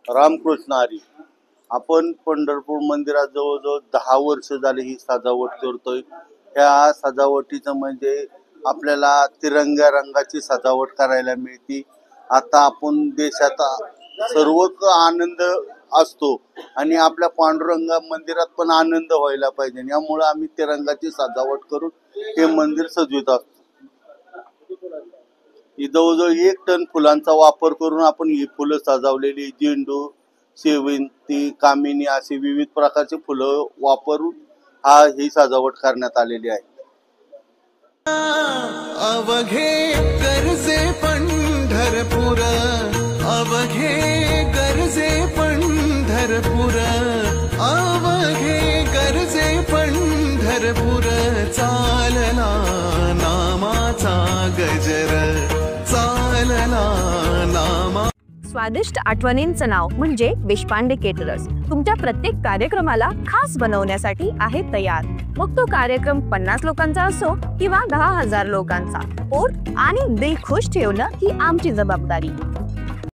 रामकृष्ण हरी. आपण पंढरपूर मंदिरात जवळजवळ 10 वर्ष झाले ही सजावट करतोय. ह्या सजावटीचं म्हणजे आपल्याला तिरंगा रंगाची सजावट करायला मिळते. आता आपण देशात सर्वच आनंद असतो आणि आपल्या पांडुरंगा मंदिरात पण आनंद व्हायला पाहिजे, यामुळे आम्ही तिरंगाची सजावट करून हे मंदिर सजवित असतो. जवळजवळ 1 टन फुलांचा वापर करून आपण ही फुलं सजवलेली, झेंडू, शेवंती, कामिनी अशी विविध प्रकारची फुलं वापरून ही सजावट करण्यात आलेली आहे. अवघे गरजे पंढरपूर, अवघे गरजे पंढरपूर, अवघे गरजे पंढरपूर, चालना नामाचा गजर, चालना नामा. स्वादिष्ट आठवणींचं नाव म्हणजे देशपांडे केटरर्स तुमच्या प्रत्येक कार्यक्रमाला खास बनवण्यासाठी आहे तयार. मग तो कार्यक्रम 50 लोकांचा असो किंवा 10,000 लोकांचा, पोट आणि दिल खुश ठेवणं ही आमची जबाबदारी.